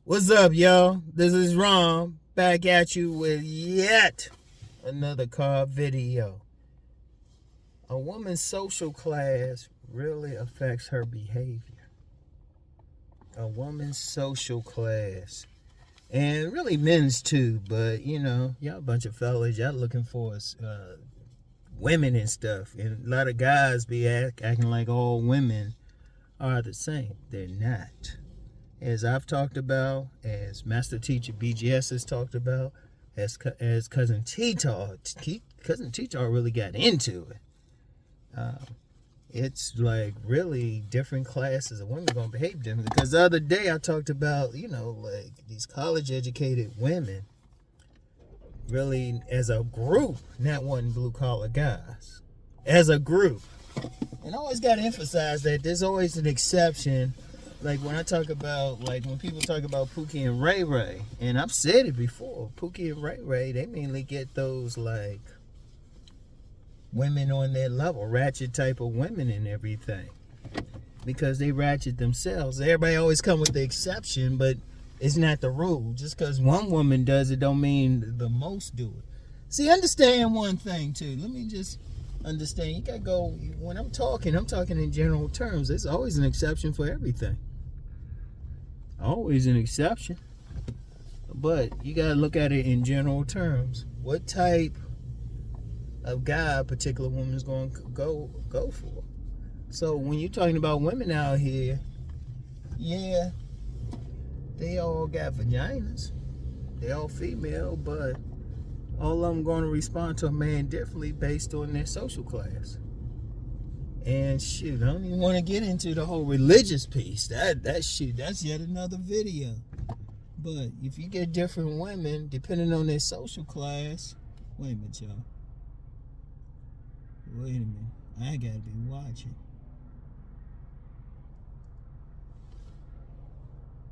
What's up, y'all? This is Rom, back at you with yet another car video. A woman's social class really affects her behavior. A woman's social class. And really men's too, but y'all a bunch of fellas, y'all looking for women and stuff. And a lot of guys be acting like all women are the same. They're not. As I've talked about, as Master Teacher BGS has talked about, as Cousin T-Tar really got into it. It's like really different classes of women gonna behave differently. Because the other day I talked about, like these college-educated women really as a group, not wanting blue-collar guys. As a group. And I always gotta emphasize that there's always an exception. Like when I talk about, like when people talk about Pookie and Ray Ray, and I've said it before, Pookie and Ray Ray, they mainly get those like women on their level, ratchet type of women and everything, because they ratchet themselves. Everybody always come with the exception, but it's not the rule. Just because one woman does it don't mean the most do it. See, understand one thing too. Let me just understand. You gotta go, when I'm talking in general terms. There's always an exception for everything. Always an exception. But you gotta look at it in general terms. What type of guy a particular woman is going to go for? So when you're talking about women out here, yeah, they all got vaginas. They all female, but all of them going to respond to a man differently based on their social class. And shoot, I don't even want to get into the whole religious piece. That's yet another video. But if you get different women, depending on their social class, wait a minute, y'all. Wait a minute. I gotta be watching.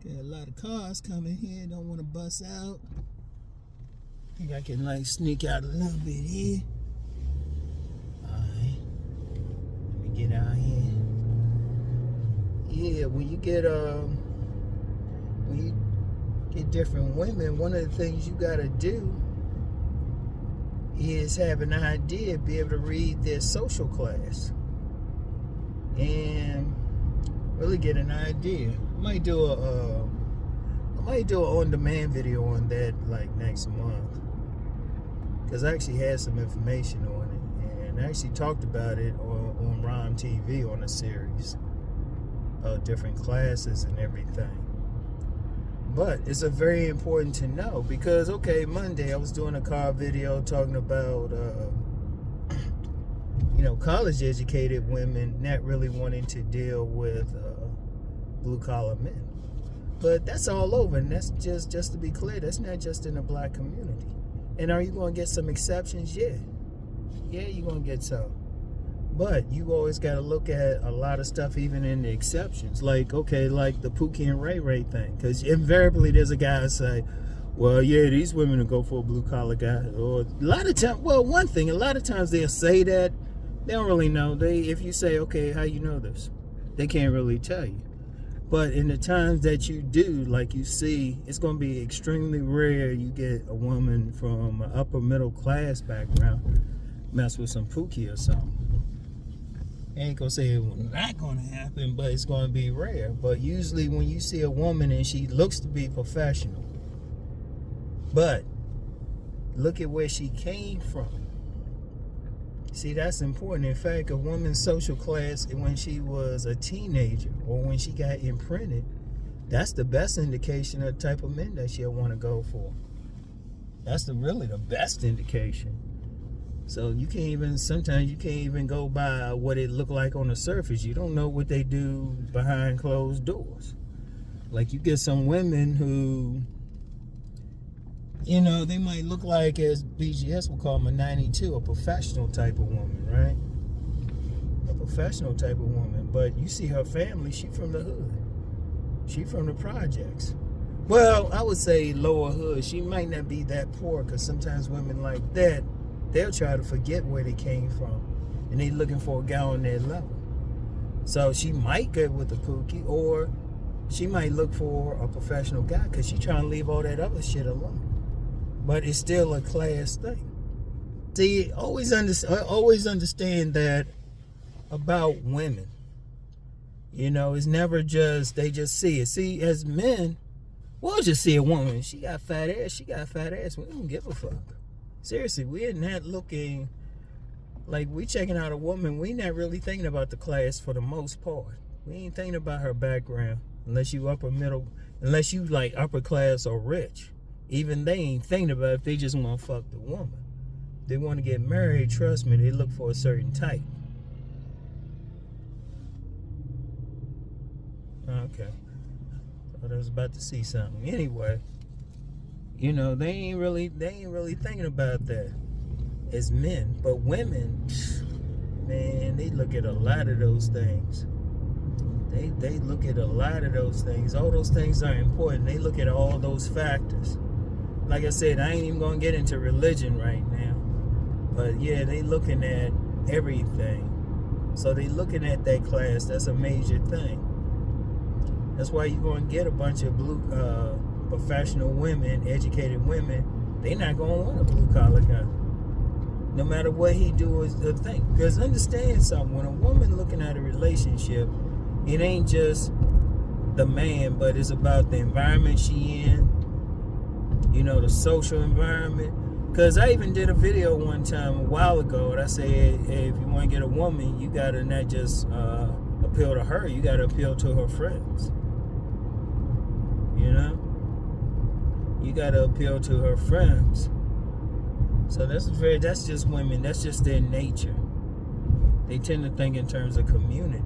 Got a lot of cars coming here. Don't want to bust out. Think I can like sneak out a little bit here. Alright. Let me get out here. Yeah, when you get different women, one of the things you gotta do is have an idea, be able to read their social class. And really get an idea. I might do an on-demand video on that like next month, because I actually had some information on it, and I actually talked about it on Rom TV on a series of different classes and everything. But it's a very important to know, because okay, Monday I was doing a car video talking about college educated women not really wanting to deal with blue collar men. But that's all over, and that's just to be clear, that's not just in the black community. And are you going to get some exceptions? Yeah, you're going to get some. But you always got to look at a lot of stuff, even in the exceptions. Like, okay, like the Pookie and Ray Ray thing. Because invariably there's a guy who say, well, yeah, these women will go for a blue-collar guy. Or a lot of times, well, one thing, a lot of times they'll say that. They don't really know. If you say, okay, how you know this? They can't really tell you. But in the times that you do, like you see, it's going to be extremely rare you get a woman from an upper middle class background mess with some Pookie or something. I ain't going to say it's not going to happen, but it's going to be rare. But usually when you see a woman and she looks to be professional, but look at where she came from. See, that's important. In fact, a woman's social class when she was a teenager or when she got imprinted, that's the best indication of the type of men that she'll want to go for. That's really the best indication. So sometimes you can't even go by what it looked like on the surface. You don't know what they do behind closed doors. Like you get some women who, they might look like, as BGS will call them, a 92, a professional type of woman, right? A professional type of woman. But you see her family, she from the hood. She from the projects. Well, I would say lower hood. She might not be that poor, because sometimes women like that, they'll try to forget where they came from. And they looking for a guy on their level. So she might get with the Pookie, or She might look for a professional guy because she's trying to leave all that other shit alone. But it's still a class thing. See, always understand that about women. You know, it's never just, they just see it. See, as men, we'll just see a woman. She got fat ass. She got fat ass. We don't give a fuck. Seriously, we're not looking, like we checking out a woman. We not really thinking about the class for the most part. We ain't thinking about her background. Unless you upper middle, unless you like upper class or rich. Even they ain't thinking about it if they just want to fuck the woman. They want to get married, trust me, they look for a certain type. Okay. Thought I was about to see something. Anyway, you know, they ain't really thinking about that as men. But women, man, they look at a lot of those things. They look at a lot of those things. All those things are important. They look at all those factors. Like I said, I ain't even gonna get into religion right now. But yeah, they looking at everything. So they looking at that class. That's a major thing. That's why you're going to get a bunch of professional women, educated women. They not going to want a blue collar guy. No matter what he do is the thing. Because understand something. When a woman looking at a relationship, it ain't just the man, but it's about the environment she in. You know, the social environment. Because I even did a video one time a while ago, and I said, hey, if you want to get a woman, you got to not just appeal to her, you got to appeal to her friends. You know? You got to appeal to her friends. So that's just women, that's just their nature. They tend to think in terms of community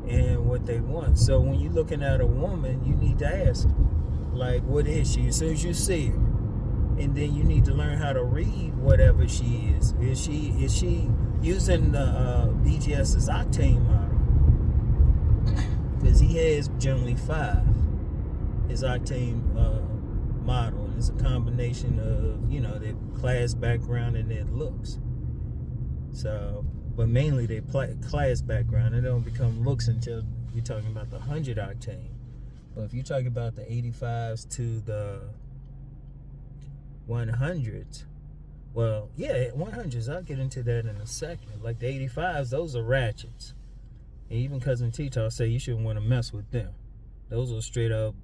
and what they want. So when you're looking at a woman, you need to ask, like, what is she? As soon as you see her. And then you need to learn how to read whatever she is. Is she using the BGS's octane model? Because he has generally 5. His octane model. And it's a combination of, you know, their class background and their looks. So, but mainly their class background. It don't become looks until you're talking about the 100 octane. But if you're talking about the 85s to the 100s, well, yeah, 100s, I'll get into that in a second. Like the 85s, those are ratchets. And even Cousin Tito say you shouldn't want to mess with them. Those are straight up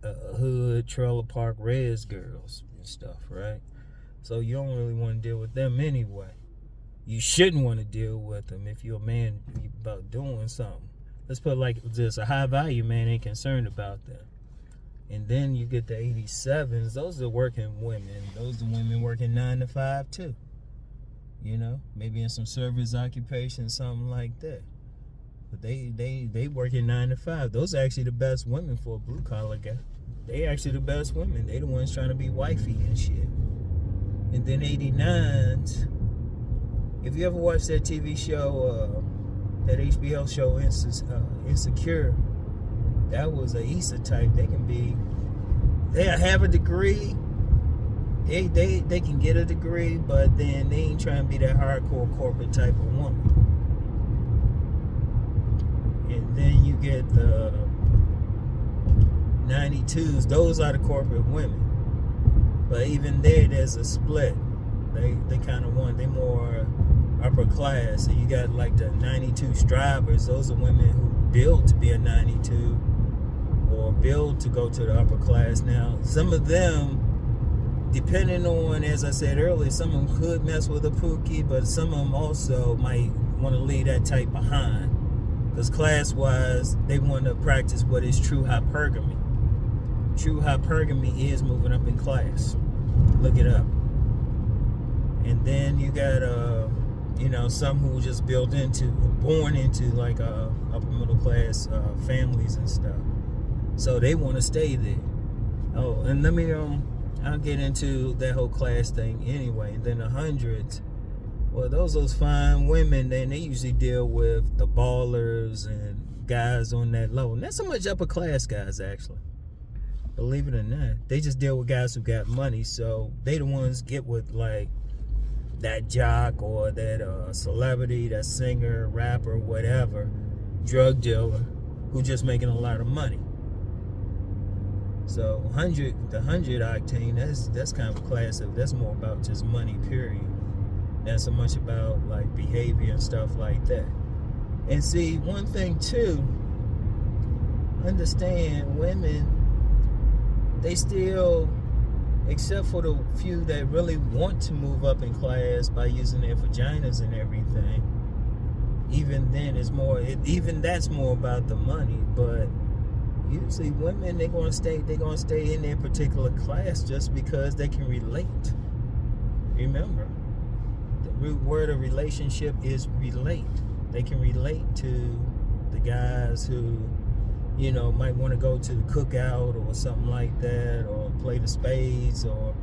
hood, trailer park, res girls and stuff, right? So you don't really want to deal with them anyway. You shouldn't want to deal with them if you're a man about doing something. Let's put it like this, a high value man ain't concerned about them. And then you get the 87s. Those are working women. Those are women working 9 to 5 too. You know, maybe in some service occupation, something like that. But they working 9 to 5. Those are actually the best women for a blue collar guy. They actually the best women. They the ones trying to be wifey and shit. And then 89s. If you ever watched that TV show, that HBO show Insecure. That was a Issa type. They have a degree. They can get a degree, but then they ain't trying to be that hardcore corporate type of woman. And then you get the 92s. Those are the corporate women. But even there's a split. They kind of want, they more upper class. So you got like the 92 strivers. Those are women who build to be a 92 or build to go to the upper class. Now, some of them, depending on, as I said earlier, some of them could mess with a Pookie, but some of them also might want to leave that type behind. Because class-wise, they want to practice what is true hypergamy. True hypergamy is moving up in class. Look it up. And then you got, some who just born into like upper middle class families and stuff. So they want to stay there. Oh, and let me, I'll get into that whole class thing anyway. And then the 100s, well, those fine women, then they usually deal with the ballers and guys on that level. Not so much upper class guys, actually. Believe it or not. They just deal with guys who got money. So they the ones get with like that jock or that celebrity, that singer, rapper, whatever, drug dealer, who just making a lot of money. So the 100 octane, that's kind of a class of, that's more about just money, period. Not so much about like behavior and stuff like that. And see, one thing too, understand women, they still, except for the few that really want to move up in class by using their vaginas and everything, even then it's more, even that's more about the money. But usually women, they're gonna stay in their particular class just because they can relate. Remember, the root word of relationship is relate. They can relate to the guys who, you know, might want to go to the cookout or something like that, or play the spades or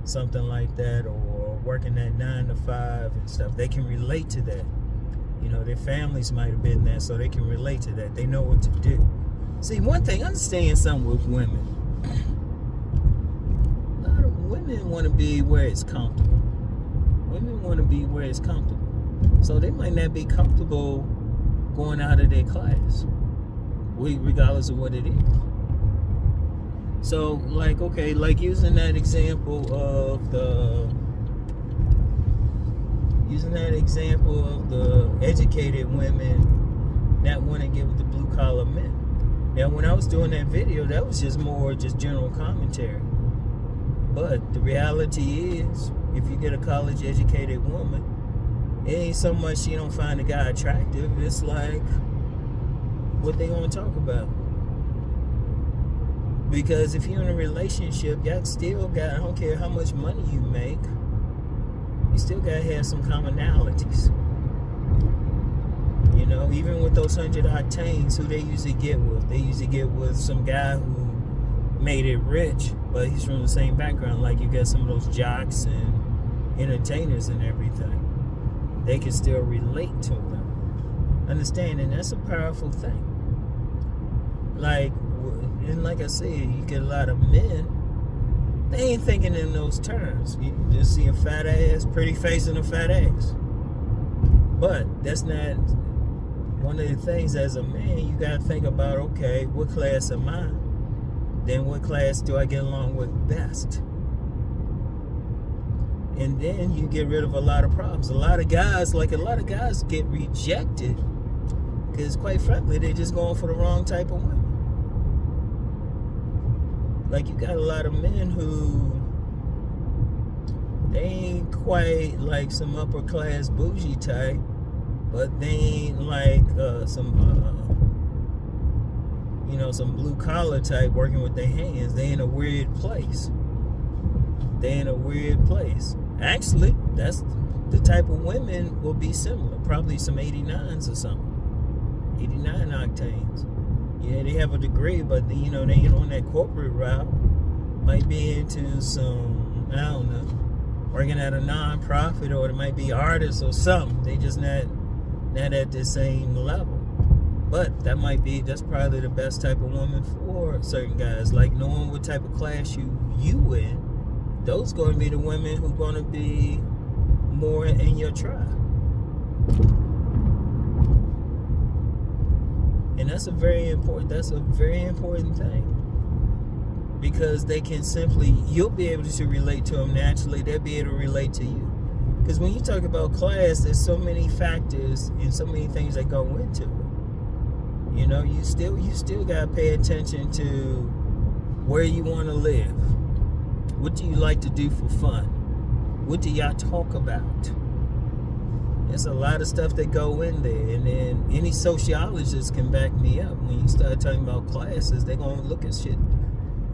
something like that, or working that 9 to 5 and stuff. They can relate to that. You know, their families might have been there, so they can relate to that. They know what to do. See, one thing, understand something with women. A lot of women want to be where it's comfortable. Women want to be where it's comfortable. So they might not be comfortable going out of their class, regardless of what it is. So, like, okay, like using that example of the educated women not want to get with the blue collar men. Now, when I was doing that video, that was just more general commentary. But the reality is, if you get a college educated woman, it ain't so much she don't find the guy attractive. It's like what they want to talk about. Because if you're in a relationship, y'all still got, I don't care how much money you make, you still got to have some commonalities. You know, even with those 100 octanes, who they usually get with? They usually get with some guy who made it rich, but he's from the same background. Like you got some of those jocks and entertainers and everything. They can still relate to them. Understand, and that's a powerful thing. Like, and like I said, you get a lot of men, they ain't thinking in those terms. You just see a fat ass, pretty face, and a fat ass. But that's not one of the things. As a man, you gotta think about, okay, what class am I? Then what class do I get along with best? And then you get rid of a lot of problems. A lot of guys get rejected because, quite frankly, they're just going for the wrong type of women. Like, you got a lot of men who, they ain't quite like some upper class bougie type, but they ain't like some blue collar type working with their hands. They in a weird place. Actually, that's the type of women will be similar. Probably some 89s or something. 89 octanes. Yeah, they have a degree, but they ain't on that corporate route. Might be into some, I don't know, working at a non-profit, or it might be artists or something. They just not at the same level. But that's probably the best type of woman for certain guys. Like, knowing what type of class you in, those going to be the women who going to be more in your tribe. And that's a very important thing. Because they can you'll be able to relate to them naturally. They'll be able to relate to you. Because when you talk about class, there's so many factors and so many things that go into it. You know, you still got to pay attention to where you want to live. What do you like to do for fun? What do y'all talk about? There's a lot of stuff that go in there. And then any sociologist can back me up. When you start talking about classes, they're going to look at shit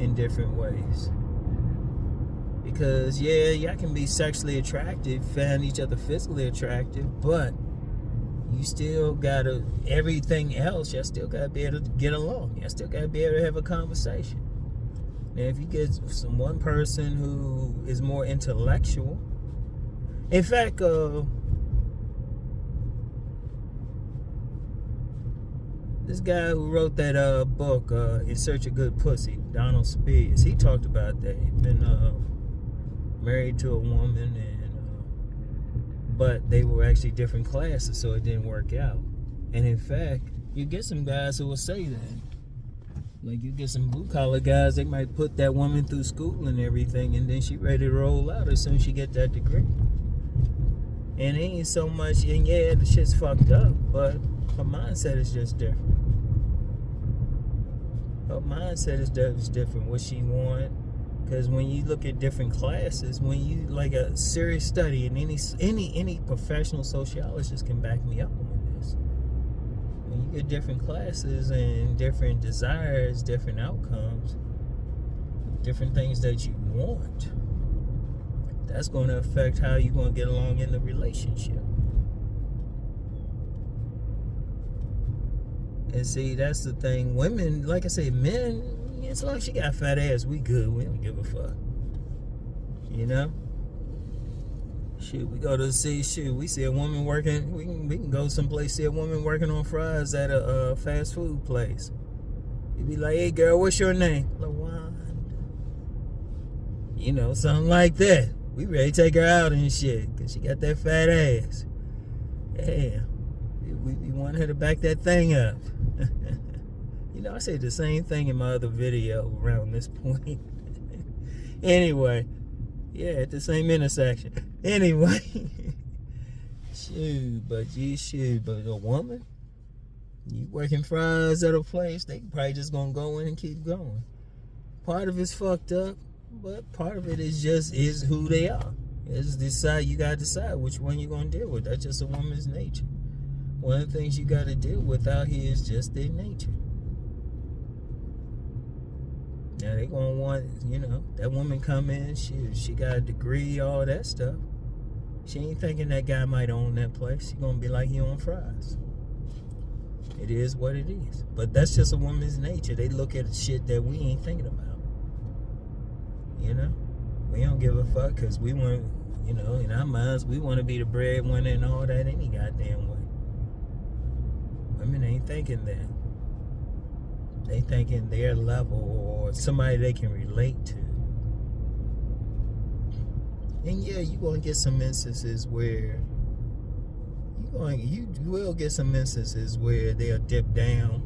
in different ways. Because, yeah, y'all can be sexually attractive, find each other physically attractive, but you still gotta, everything else, y'all still gotta be able to get along. Y'all still gotta be able to have a conversation. Now, if you get one person who is more intellectual, in fact, this guy who wrote that book, In Search of Good Pussy, Donald Spears, he talked about that. He'd been married to a woman, but they were actually different classes, so it didn't work out. And in fact, you get some guys who will say that. Like you get some blue collar guys, they might put that woman through school and everything, and then she ready to roll out as soon as she get that degree. And it ain't so much, and yeah, the shit's fucked up, but her mindset is just different. Her mindset is different. What she want, because when you look at different classes, when you like a serious study, and any professional sociologist can back me up on this. When you get different classes and different desires, different outcomes, different things that you want, that's going to affect how you're going to get along in the relationship. And see, that's the thing. Women, like I say, men, as long as she got fat ass, we good. We don't give a fuck. You know? Shoot, we go to see, we see a woman working, we can go someplace, see a woman working on fries at a fast food place. You be like, hey girl, what's your name? LaWanda. You know, something like that. We ready to take her out and shit, because she got that fat ass. Yeah. We want her to back that thing up. You know, I said the same thing in my other video around this point. Anyway. Yeah, at the same intersection. Anyway. But a woman, you working fries at a place, they probably just gonna go in and keep going. Part of it's fucked up, but part of it is who they are. You gotta decide which one you're gonna deal with. That's just a woman's nature. One of the things you gotta deal with out here is just their nature. Now they gonna want, that woman come in, she got a degree, all that stuff. She ain't thinking that guy might own that place. She gonna be like, he own fries. It is what it is. But that's just a woman's nature. They look at shit that we ain't thinking about. We don't give a fuck because we want, in our minds, we want to be the breadwinner and all that any goddamn way. Women ain't thinking that. They thinking their level or somebody they can relate to. And yeah, you're going to get some instances where you will get some instances where they'll dip down,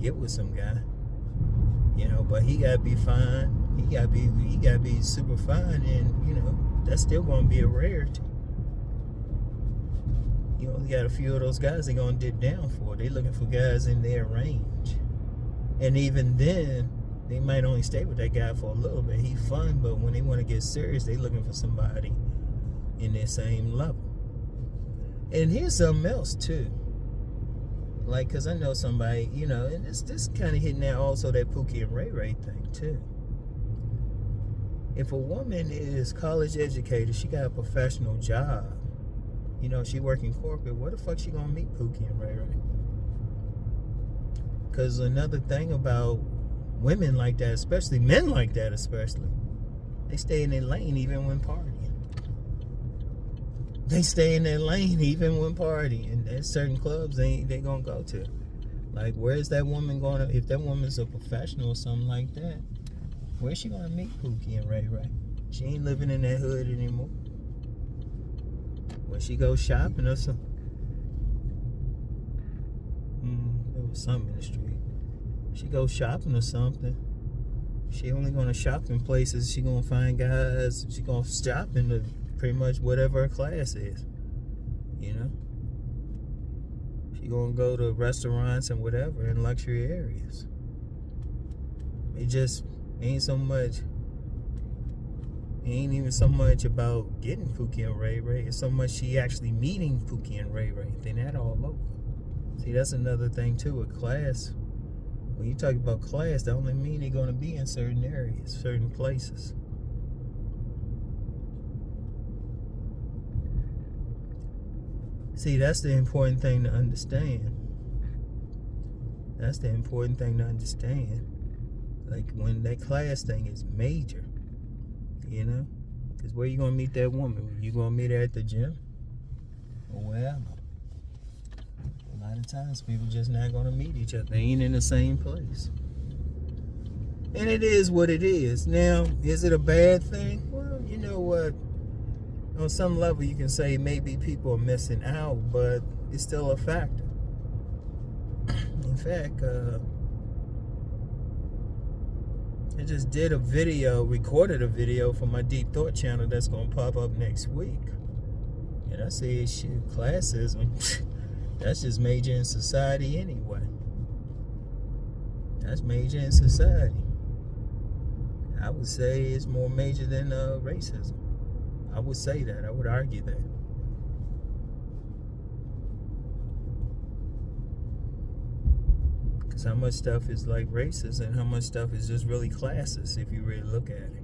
get with some guy. But he gotta be fine. He gotta be super fine, and that's still gonna be a rarity. You only got a few of those guys they're gonna dip down for. They looking for guys in their range. And even then, they might only stay with that guy for a little bit. He fun, but when they want to get serious, they looking for somebody in their same level. And here's something else too. Like, because I know somebody, and this kind of hitting that also that Pookie and Ray Ray thing too. If a woman is college educated, she got a professional job, she working corporate, where the fuck she gonna meet Pookie and Ray Ray? Because another thing about women like that, especially men like that especially, they stay in their lane even when partying. They stay in their lane even when partying. And there's certain clubs they gonna go to. Like, where's that woman gonna, if that woman's a professional or something like that, where's she gonna meet Pookie and Ray Ray? She ain't living in that hood anymore. When she goes shopping or something. There was something in the street. She goes shopping or something. She only gonna shop in places. She gonna find guys. She gonna shop in the pretty much whatever her class is. She gonna go to restaurants and whatever in luxury areas. It just ain't so much. It ain't even so much about getting Pookie and Ray Ray. It's so much she actually meeting Pookie and Ray Ray. Then that all over. See, that's another thing too with class. When you talk about class, that only mean they're gonna be in certain areas, certain places. See, that's the important thing to understand. That's the important thing to understand. Like, when that class thing is major, because where you gonna meet that woman? You gonna meet her at the gym or wherever? A lot of times people just not gonna meet each other. They ain't in the same place. And it is what it is. Now, is it a bad thing? Well, you know what? On some level, you can say maybe people are missing out, but it's still a factor. In fact, I just did a video, recorded a video for my Deep Thought channel that's going to pop up next week. And I say, shit, classism, that's just major in society anyway. That's major in society. I would say it's more major than racism. I would say that. I would argue that. Because how much stuff is like racist and how much stuff is just really classist if you really look at it.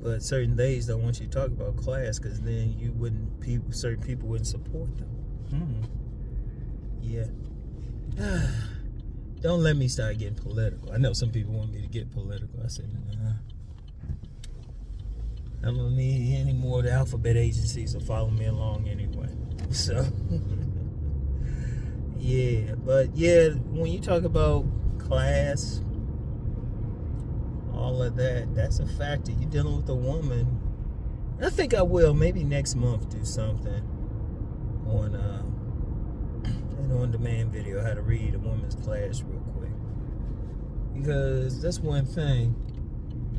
But certain days don't want you to talk about class because then you wouldn't, certain people wouldn't support them. Yeah. Don't let me start getting political. I know some people want me to get political. I said, nah. I don't need any more of the alphabet agencies to follow me along anyway. So, yeah. But yeah, when you talk about class, all of that, that's a factor. You're dealing with a woman. I think I will maybe next month do something on an on-demand video, how to read a woman's class real quick. Because that's one thing.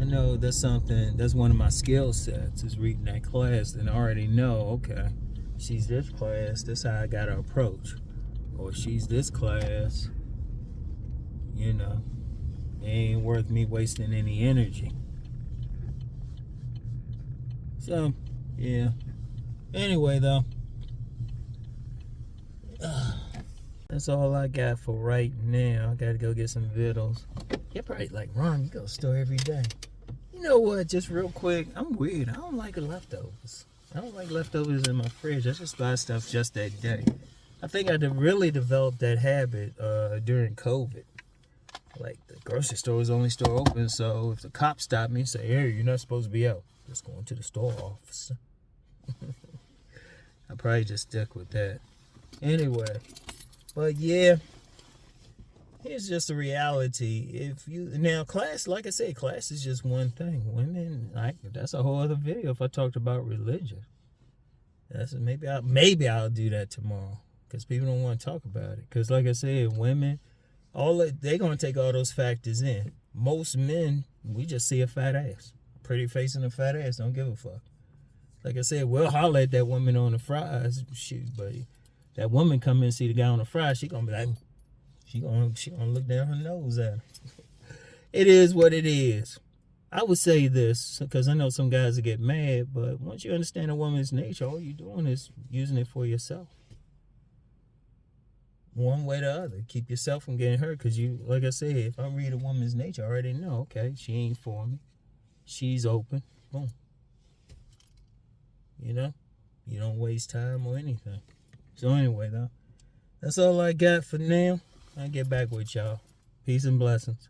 I know that's something, that's one of my skill sets, is reading that class and I already know, okay, she's this class, this how I gotta approach. Or she's this class, you know, it ain't worth me wasting any energy. So, yeah. Anyway, though, that's all I got for right now. I gotta go get some vittles. You're probably like, Ron, you go to the store every day. You know what? Just real quick, I'm weird. I don't like leftovers. I don't like leftovers in my fridge. I just buy stuff just that day. I think I really developed that habit during COVID. Like, the grocery store was the only store open, so if the cops stop me and say, hey, you're not supposed to be out, just going to the store, officer. I'll probably just stick with that. Anyway, but yeah, here's just the reality. If you, now class, like I said, class is just one thing. Women, that's a whole other video if I talked about religion. That's maybe I'll do that tomorrow. Because people don't want to talk about it. Because like I said, women, they're going to take all those factors in. Most men, we just see a fat ass. Pretty face and a fat ass, don't give a fuck. Like I said, we'll holler at that woman on the fries. Shoot, buddy. That woman come in and see the guy on the fries, she going to be like, she gonna look down her nose at her. It is what it is. I would say this, because I know some guys will get mad, but once you understand a woman's nature, all you're doing is using it for yourself. One way or the other. Keep yourself from getting hurt. Because you, like I said, if I read a woman's nature, I already know, okay, she ain't for me. She's open. Boom. You know? You don't waste time or anything. So anyway, though, that's all I got for now. I'll get back with y'all. Peace and blessings.